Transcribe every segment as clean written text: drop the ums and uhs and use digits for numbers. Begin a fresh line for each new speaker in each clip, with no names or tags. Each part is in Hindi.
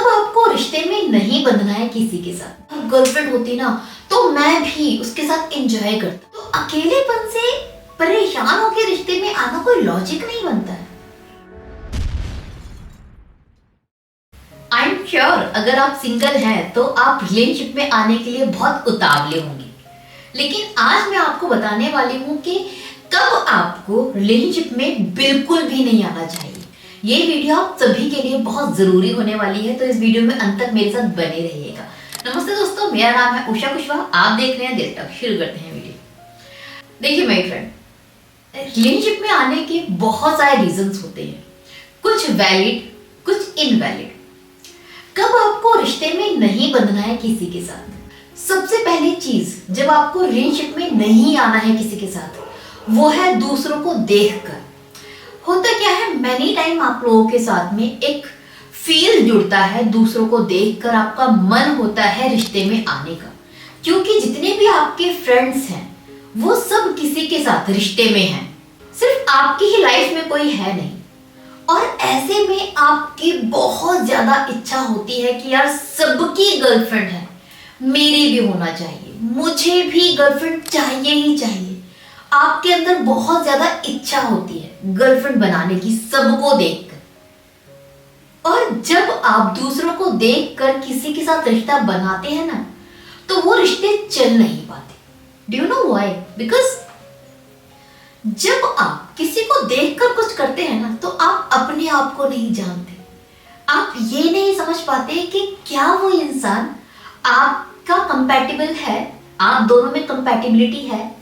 कब आपको रिश्ते में नहीं बंधना है किसी के साथ। गर्लफ्रेंड होती ना तो मैं भी उसके साथ एंजॉय करता। तो अकेलेपन से परेशान होकर रिश्ते में आना कोई लॉजिक नहीं बनता है। आई एम श्योर अगर आप सिंगल हैं तो आप रिलेशनशिप में आने के लिए बहुत उतावले होंगे, लेकिन आज मैं आपको बताने वाली हूँ कि कब आपको रिलेशनशिप में बिल्कुल भी नहीं आना चाहिए। ये वीडियो आप सभी के लिए बहुत जरूरी होने वाली है, तो इस वीडियो में अंत तक मेरे साथ बने रहिएगा। नमस्ते दोस्तों, मेरा नाम है उषा कुशवाहा, आप देख रहे हैं दिल तक। शुरू करते हैं वीडियो। देखिए माय फ्रेंड, रिलेशनशिप में आने के बहुत सारे रीजंस होते हैं, कुछ वैलिड कुछ इनवैलिड। कब आपको रिश्ते में नहीं बंधना है किसी के साथ, सबसे पहली चीज जब आपको रिलेशनशिप में नहीं आना है किसी के साथ, वो है दूसरों को देखकर। होता क्या है, मैनी टाइम आप लोगों के साथ में एक फील जुड़ता है, दूसरों को देखकर आपका मन होता है रिश्ते में आने का, क्योंकि जितने भी आपके फ्रेंड्स हैं वो सब किसी के साथ रिश्ते में हैं, सिर्फ आपकी ही लाइफ में कोई है नहीं। और ऐसे में आपकी बहुत ज्यादा इच्छा होती है कि यार सबकी गर्लफ्रेंड है, मेरी भी होना चाहिए, मुझे भी गर्लफ्रेंड चाहिए ही चाहिए। आपके अंदर बहुत ज्यादा इच्छा होती है गर्लफ्रेंड बनाने की सबको देखकर। और जब आप दूसरों को देखकर किसी के साथ रिश्ता बनाते हैं ना, तो वो रिश्ते चल नहीं पाते। Do you know why? Because जब आप किसी को देखकर कुछ करते हैं ना, तो आप अपने आप को नहीं जानते। आप ये नहीं समझ पाते कि क्या वो इंसान आपका कंपैटिबल है, आप दोनों में कंपैटिबिलिटी है,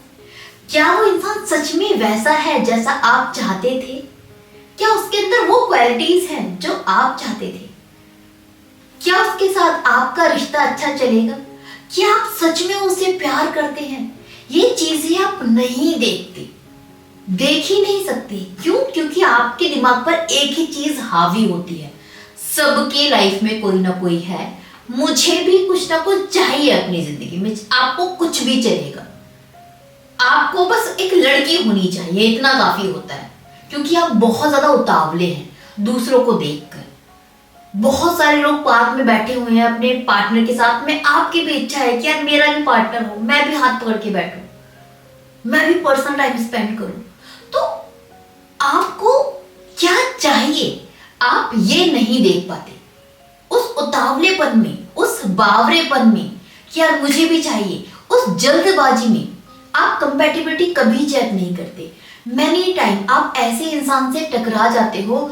क्या वो इंसान सच में वैसा है जैसा आप चाहते थे, क्या उसके अंदर वो क्वालिटीज हैं जो आप चाहते थे, क्या उसके साथ आपका रिश्ता अच्छा चलेगा, क्या आप सच में उसे प्यार करते हैं। ये चीजें आप नहीं देखते, देख ही नहीं सकते। क्यों? क्योंकि आपके दिमाग पर एक ही चीज हावी होती है, सबके लाइफ में कोई ना कोई है, मुझे भी कुछ ना कुछ चाहिए अपनी जिंदगी में। आपको कुछ भी चलेगा, आपको बस एक लड़की होनी चाहिए, इतना काफी होता है, क्योंकि आप बहुत ज्यादा उतावले हैं दूसरों को देखकर। बहुत सारे लोग पार्क में बैठे हुए हैं अपने पार्टनर के साथ में, आपकी भी इच्छा है कि यार मेरा भी पार्टनर हो, मैं भी हाथ पकड़ के बैठूं, मैं भी पर्सनल टाइम स्पेंड करूं। तो आपको क्या चाहिए आप ये नहीं देख पाते। उस उतावलेपन में, उस बावरेपन में कि यार मुझे भी चाहिए, उस जल्दबाजी में आप कंपैटिबिलिटी कभी चेक नहीं करते। मैनी टाइम आप ऐसे इंसान से टकरा जाते हो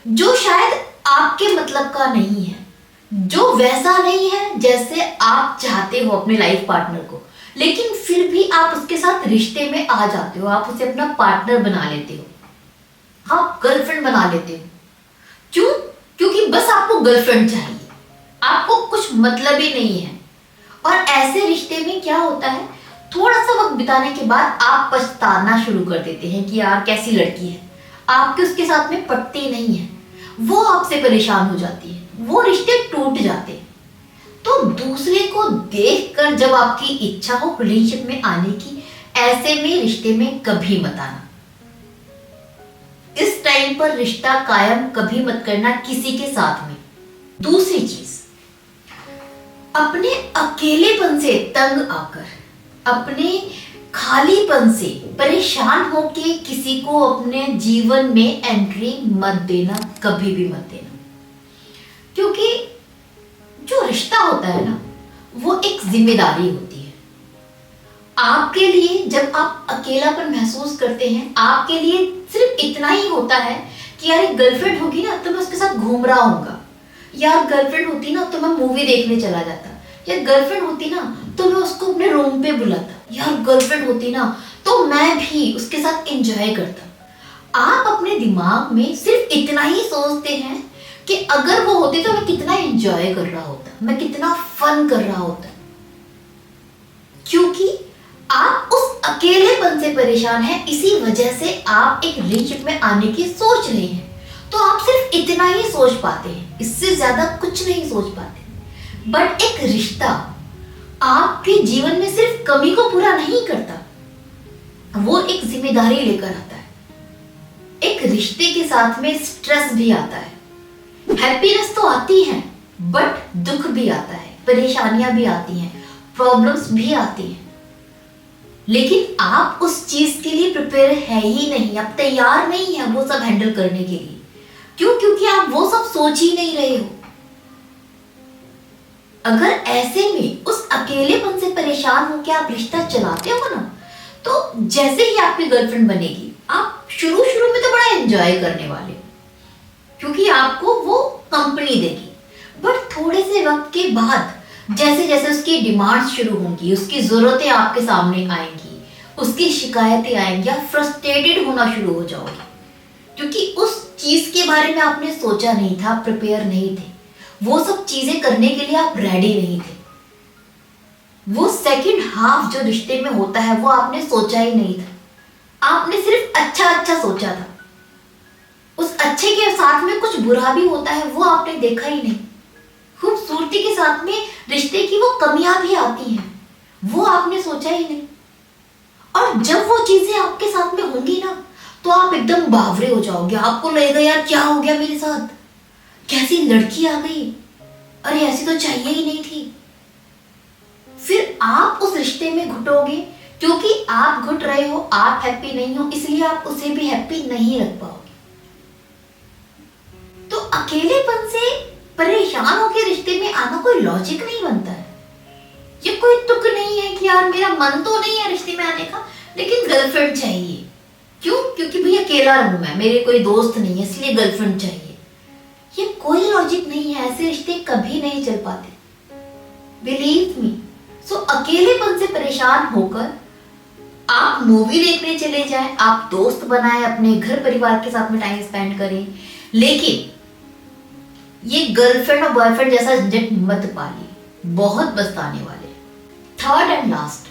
जो शायद आपके मतलब का नहीं है, जो वैसा नहीं है जैसे आप चाहते हो अपने लाइफ पार्टनर को, लेकिन फिर भी आप उसके साथ रिश्ते में आ जाते हो, आप उसे अपना पार्टनर बना लेते हो, हाँ गर्लफ्रेंड बना लेते हो। क्यों? क्योंकि बस आपको गर्लफ्रेंड चाहिए, आपको कुछ मतलब ही नहीं है। और ऐसे रिश्ते में क्या होता है, थोड़ा सा वक्त बिताने के बाद आप पछताना शुरू कर देते हैं कि यार कैसी लड़की है, आपके उसके साथ में पटती नहीं है, वो आपसे परेशान हो जाती है, वो रिश्ते टूट जाते हैं। तो दूसरे को देखकर जब आपकी इच्छा हो रिलेशनशिप में आने की, ऐसे में रिश्ते में कभी मत आना। इस टाइम पर रिश्ता कायम कभी मत करना किसी के साथ में। दूसरी चीज, अपने अकेलेपन से तंग आकर, अपने खालीपन से परेशान होके किसी को अपने जीवन में एंट्री मत देना, कभी भी मत देना। क्योंकि जो रिश्ता होता है ना, वो एक जिम्मेदारी होती है आपके लिए। जब आप अकेलापन महसूस करते हैं, आपके लिए सिर्फ इतना ही होता है कि यार एक गर्लफ्रेंड होगी ना तो मैं उसके साथ घूम रहा हूँगा, यार गर्लफ्रेंड होती ना तो मैं मूवी देखने चला जाता, यार गर्लफ्रेंड होती ना तो मैं उसको अपने रूम पे बुलाता, यार गर्लफ्रेंड होती ना तो मैं भी उसके साथ एंजॉय करता। आप अपने दिमाग में सिर्फ इतना ही सोचते हैं कि अगर वो होती तो मैं कितना एंजॉय कर रहा होता, मैं कितना फन कर रहा होता। क्योंकि आप उस अकेलेपन से परेशान हैं, इसी वजह से आप एक रिलेशनशिप में आने की सोच रहे हैं। तो आप सिर्फ इतना ही सोच पाते हैं, इससे ज्यादा कुछ नहीं सोच पाते। बट एक रिश्ता आपके जीवन में सिर्फ कमी को पूरा नहीं करता, वो एक जिम्मेदारी लेकर आता है। एक रिश्ते के साथ में स्ट्रेस भी आता है, हैप्पीनेस तो आती है, बट दुख भी आता है, परेशानियां भी आती हैं, प्रॉब्लम्स भी आती हैं, लेकिन आप उस चीज के लिए प्रिपेयर है ही नहीं, आप तैयार नहीं है वो सब हैंडल करने के लिए। क्यों? क्योंकि आप वो सब सोच ही नहीं रहे हो। अगर ऐसे में उस अकेलेपन से परेशान होकर आप रिश्ता चलाते हो ना, तो जैसे ही आपकी गर्लफ्रेंड बनेगी, आप शुरू शुरू में तो बड़ा एंजॉय करने वाले हो, क्योंकि आपको वो कंपनी देगी। बट थोड़े से वक्त के बाद जैसे जैसे उसकी डिमांड्स शुरू होंगी, उसकी जरूरतें आपके सामने आएंगी, उसकी शिकायतें आएंगी, आप फ्रस्ट्रेटेड होना शुरू हो जाओगे, क्योंकि उस चीज के बारे में आपने सोचा नहीं था, प्रिपेयर नहीं थे, वो सब चीजें करने के लिए आप रेडी नहीं थे। वो सेकंड हाफ जो रिश्ते में होता है वो आपने सोचा ही नहीं था, आपने सिर्फ अच्छा अच्छा सोचा था। उस अच्छे के साथ में कुछ बुरा भी होता है वो आपने देखा ही नहीं। खूबसूरती के साथ में रिश्ते की वो कमियां भी आती हैं, वो आपने सोचा ही नहीं। और जब वो चीजें आपके साथ में होंगी ना, तो आप एकदम बावरे हो जाओगे, आपको लगेगा यार क्या हो गया मेरे साथ, कैसी लड़की आ गई, अरे ऐसी तो चाहिए ही नहीं थी। फिर आप उस रिश्ते में घुटोगे, क्योंकि आप घुट रहे हो, आप हैप्पी नहीं हो, इसलिए आप उसे भी हैप्पी नहीं रख पाओगे। तो अकेलेपन से परेशान होकर रिश्ते में आना कोई लॉजिक नहीं बनता है। ये कोई तुक नहीं है कि यार मेरा मन तो नहीं है रिश्ते में आने का, लेकिन गर्लफ्रेंड चाहिए। क्यों? क्योंकि भैया अकेला रहूं मैं, मेरे कोई दोस्त नहीं है, इसलिए गर्लफ्रेंड चाहिए। ये कोई लॉजिक नहीं है, ऐसे रिश्ते कभी नहीं चल पाते, बिलीव मी। सो अकेलेपन से परेशान होकर आप मूवी देखने चले जाएं, आप दोस्त बनाएं, अपने घर परिवार के साथ में टाइम स्पेंड करें, लेकिन ये गर्लफ्रेंड और बॉयफ्रेंड जैसा झंझट मत पालिए, बहुत पछताने वाले। थर्ड एंड लास्ट,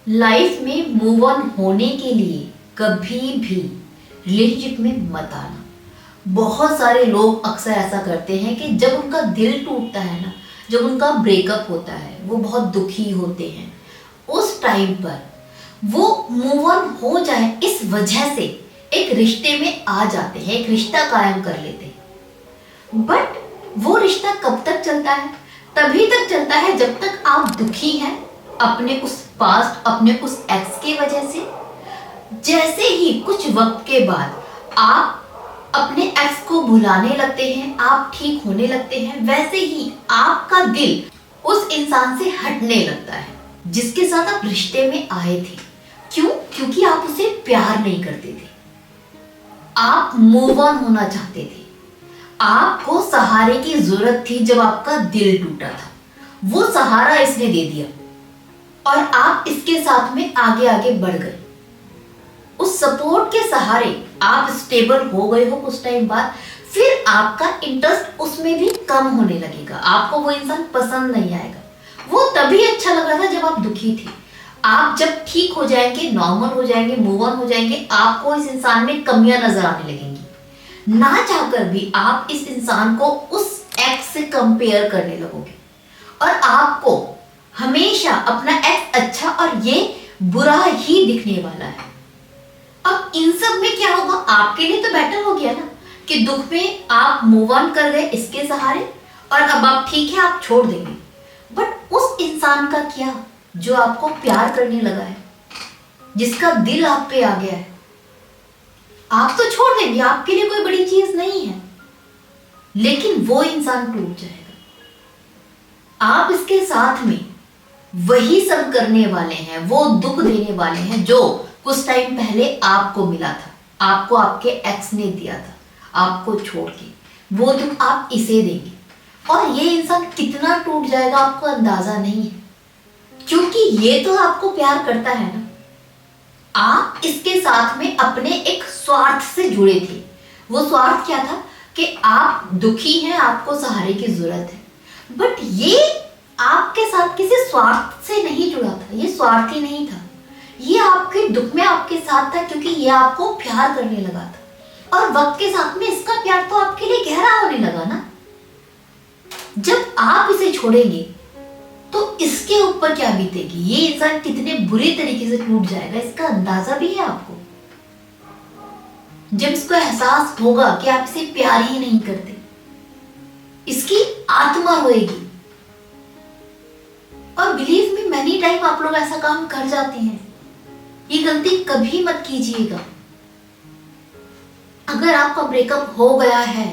लाइफ में मूव ऑन होने के लिए कभी भी रिलेशनशिप में मत आना। बहुत सारे लोग अक्सर ऐसा करते हैं कि जब उनका दिल टूटता है ना, जब उनका ब्रेकअप होता है, वो बहुत दुखी होते हैं, उस टाइम पर वो मूव ऑन हो जाए इस वजह से एक रिश्ते में आ जाते हैं, एक रिश्ता कायम कर लेते हैं। बट वो रिश्ता कब तक चलता है? तभी तक चलता है जब तक आप दुखी हैं अपने उस पास्ट, अपने उस एक्स के वजह से। जैसे ही कुछ वक्त के बाद आप अपने एक्स को भुलाने लगते हैं, आप ठीक होने लगते हैं, वैसे ही आपका दिल उस इंसान से हटने लगता है जिसके साथ आप रिश्ते में आए थे। क्यों? क्योंकि आप उसे प्यार नहीं करते थे, आप मूव ऑन होना चाहते थे, आपको सहारे की जरूरत थी। जब आपका दिल टूटा था, वो सहारा इसने दे दिया और आप इसके साथ में आगे आगे बढ़ गए। उस सपोर्ट के सहारे आप स्टेबल हो गए हो कुछ टाइम बाद, फिर आपका इंटरेस्ट उसमें भी कम होने लगेगा, आपको वो इंसान पसंद नहीं आएगा। वो तभी अच्छा लग रहा था जब आप दुखी थे। आप जब ठीक हो जाएंगे, नॉर्मल हो जाएंगे, मूव ऑन हो जाएंगे, आपको इस इंसान में कमियां नजर आने लगेंगी। ना चाहकर भी आप इस इंसान को उस एक्स से कंपेयर करने लगोगे और आपको हमेशा अपना एक्स अच्छा और ये बुरा ही दिखने वाला है। अब इन सब में क्या होगा? आपके लिए तो बेटर हो गया ना कि दुख में आप मूव ऑन कर गए इसके सहारे और अब आप ठीक है, आप छोड़ देंगे। बट उस इंसान का क्या जो आपको प्यार करने लगा है, जिसका दिल आप पे आ गया है, आप तो छोड़ देंगे, आपके लिए कोई बड़ी चीज नहीं है, लेकिन वो इंसान टूट जाएगा। आप इसके साथ में वही सब करने वाले हैं, वो दुख देने वाले हैं जो कुछ टाइम पहले आपको मिला था, आपको आपके एक्स ने दिया था, आपको छोड़ के वो दुख आप इसे देंगे। और ये इंसान कितना टूट जाएगा आपको अंदाजा नहीं है, क्योंकि ये तो आपको प्यार करता है ना। आप इसके साथ में अपने एक स्वार्थ से जुड़े थे। वो स्वार्थ क्या था कि आप दुखी हैं, आपको सहारे की जरूरत है। बट ये आपके साथ किसी स्वार्थ से नहीं जुड़ा था, ये स्वार्थी नहीं था, ये आपके दुख में आपके साथ था क्योंकि ये आपको प्यार करने लगा था। और वक्त के साथ में इसका प्यार तो आपके लिए गहरा होने लगा ना। जब आप इसे छोड़ेंगे तो इसके ऊपर क्या बीतेगी, ये इंसान कितने बुरे तरीके से टूट जाएगा, इसका अंदाजा भी है आपको। जब इसको एहसास होगा कि आप इसे प्यार ही नहीं करते, इसकी आत्मा रोएगी। और बिलीव मी, मैनी टाइम आप लोग ऐसा काम कर जाते हैं। ये गलती कभी मत कीजिएगा। अगर आपका ब्रेकअप हो गया है,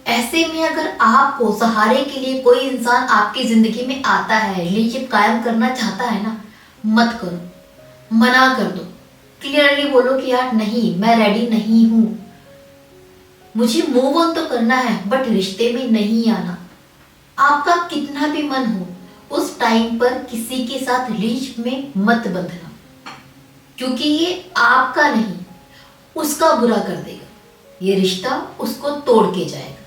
ऐसे में अगर आपको सहारे के लिए कोई इंसान आपकी जिंदगी में आता है, रिलेशनशिप कायम करना चाहता है ना, मत करो, मना कर दो। क्लियरली बोलो कि यार नहीं, मैं रेडी नहीं हूं, मुझे मूव ऑन तो करना है बट रिश्ते में नहीं आना। आपका कितना भी मन हो, उस टाइम पर किसी के साथ रिलेशनशिप में मत बंधना, क्योंकि ये आपका नहीं उसका बुरा कर देगा, ये रिश्ता उसको तोड़ के जाएगा।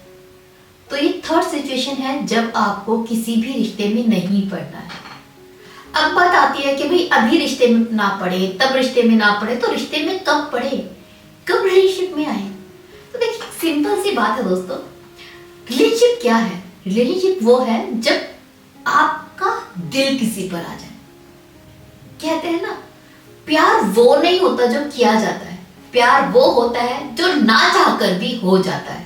तो ये थर्ड सिचुएशन है जब आपको किसी भी रिश्ते में नहीं पड़ना है। अब बात आती है कि भाई अभी रिश्ते में ना पड़े, तब रिश्ते में ना पड़े, तो रिश्ते में कब पड़े, कब रिलेशनशिप में आए? तो देखिए सिंपल सी बात है दोस्तों, रिलेशनशिप क्या है? रिलेशनशिप वो है जब आपका दिल किसी पर आ जाए। कहते हैं ना, प्यार वो नहीं होता जो किया जाता है, प्यार वो होता है जो ना चाहकर भी हो जाता है।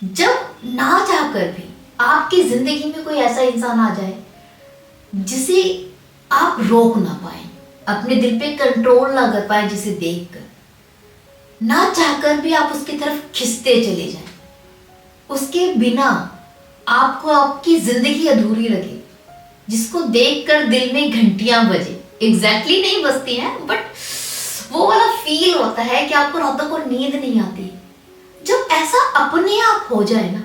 जब ना चाहकर भी आपकी जिंदगी में कोई ऐसा इंसान आ जाए जिसे आप रोक ना पाए, अपने दिल पे कंट्रोल ना कर पाए, जिसे देखकर ना चाहकर भी आप उसकी तरफ खिंचते चले जाएं, उसके बिना आपको आपकी जिंदगी अधूरी लगे, जिसको देखकर दिल में घंटियां बजे, एग्जैक्टली नहीं बजती हैं बट वो वाला फील होता है कि आपको रातों को नींद नहीं आती। जब ऐसा अपने आप हो जाए ना,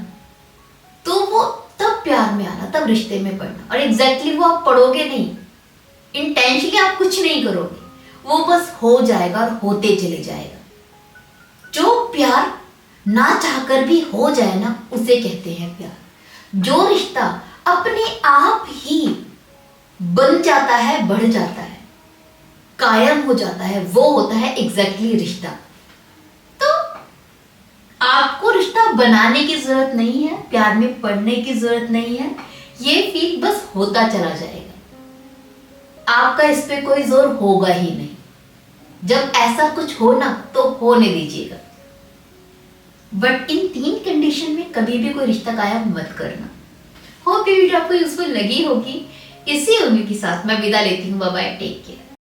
तो वो तब प्यार में आना, तब रिश्ते में पड़ना। और एग्जैक्टली वो आप पढ़ोगे नहीं, इंटेंशनली आप कुछ नहीं करोगे, वो बस हो जाएगा और होते चले जाएगा। जो प्यार ना चाहकर भी हो जाए ना, उसे कहते हैं प्यार। जो रिश्ता अपने आप ही बन जाता है, बढ़ जाता है, कायम हो जाता है, वो होता है एग्जैक्टली रिश्ता। तो आपको रिश्ता बनाने की जरूरत नहीं है, प्यार में पड़ने की जरूरत नहीं है, ये फील बस होता चला जाएगा। आपका इस पे कोई जोर होगा ही नहीं। जब ऐसा कुछ हो ना, तो होने दीजिएगा, बट इन 3 कंडीशन में कभी भी कोई रिश्ता कायम मत करना। होप ये वीडियो आपको यूजफुल लगी होगी। इसी उम्मीद के साथ मैं विदा लेती हूँ। Bye bye, take care.